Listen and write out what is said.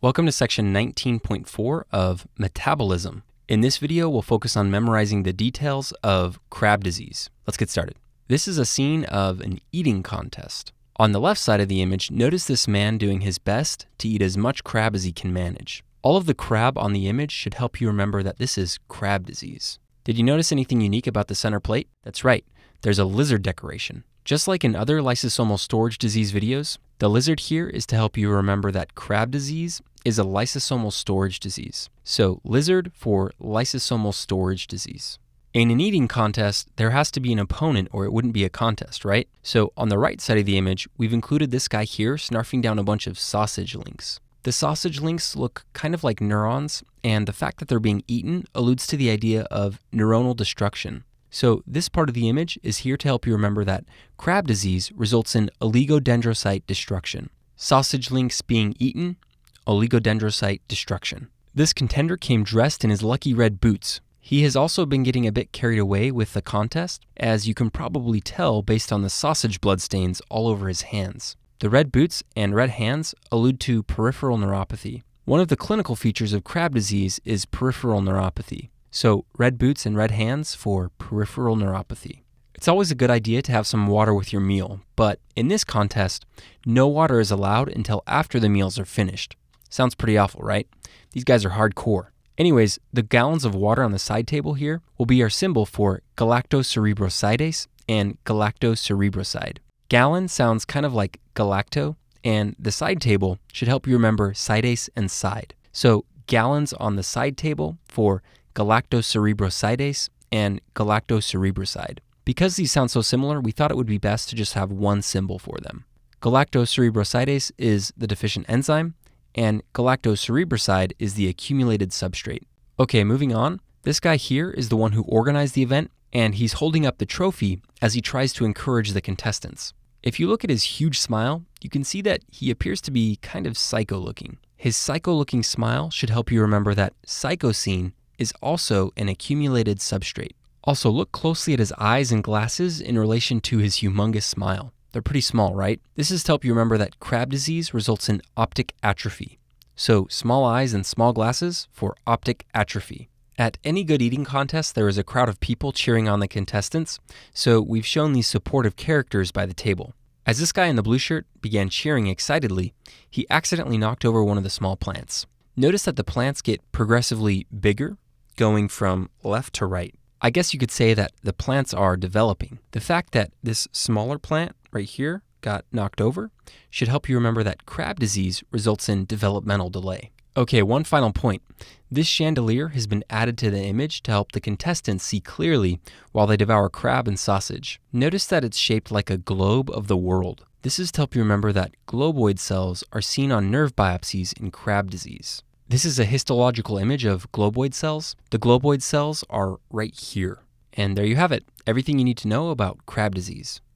Welcome to section 19.4 of Metabolism. In this video, we'll focus on memorizing the details of Krabbe disease. Let's get started. This is a scene of an eating contest. On the left side of the image, notice this man doing his best to eat as much crab as he can manage. All of the crab on the image should help you remember that this is Krabbe disease. Did you notice anything unique about the center plate? That's right, there's a lizard decoration. Just like in other lysosomal storage disease videos, the lizard here is to help you remember that Krabbe disease is a lysosomal storage disease. So lizard for lysosomal storage disease. In an eating contest, there has to be an opponent or it wouldn't be a contest, right? So on the right side of the image, we've included this guy here snarfing down a bunch of sausage links. The sausage links look kind of like neurons, and the fact that they're being eaten alludes to the idea of neuronal destruction. So this part of the image is here to help you remember that Krabbe disease results in oligodendrocyte destruction. Sausage links being eaten, oligodendrocyte destruction. This contender came dressed in his lucky red boots. He has also been getting a bit carried away with the contest, as you can probably tell based on the sausage bloodstains all over his hands. The red boots and red hands allude to peripheral neuropathy. One of the clinical features of Krabbe disease is peripheral neuropathy. So red boots and red hands for peripheral neuropathy. It's always a good idea to have some water with your meal, but in this contest, no water is allowed until after the meals are finished. Sounds pretty awful, right? These guys are hardcore. Anyways, the gallons of water on the side table here will be our symbol for galactocerebrosidase and galactocerebroside. Gallon sounds kind of like galacto, and the side table should help you remember sidase and side. So gallons on the side table for galactocerebrosidase and galactocerebroside. Because these sound so similar, we thought it would be best to just have one symbol for them. Galactocerebrosidase is the deficient enzyme, and galactocerebroside is the accumulated substrate. Okay, moving on. This guy here is the one who organized the event, and he's holding up the trophy as he tries to encourage the contestants. If you look at his huge smile, you can see that he appears to be kind of psycho-looking. His psycho-looking smile should help you remember that psychosine is also an accumulated substrate. Also, look closely at his eyes and glasses in relation to his humongous smile. They're pretty small, right? This is to help you remember that Krabbe disease results in optic atrophy. So, small eyes and small glasses for optic atrophy. At any good eating contest, there is a crowd of people cheering on the contestants, so we've shown these supportive characters by the table. As this guy in the blue shirt began cheering excitedly, he accidentally knocked over one of the small plants. Notice that the plants get progressively bigger, going from left to right. I guess you could say that the plants are developing. The fact that this smaller plant right here got knocked over should help you remember that Krabbe disease results in developmental delay. Okay, one final point. This chandelier has been added to the image to help the contestants see clearly while they devour crab and sausage. Notice that it's shaped like a globe of the world. This is to help you remember that globoid cells are seen on nerve biopsies in Krabbe disease. This is a histological image of globoid cells. The globoid cells are right here. And there you have it, everything you need to know about Krabbe disease.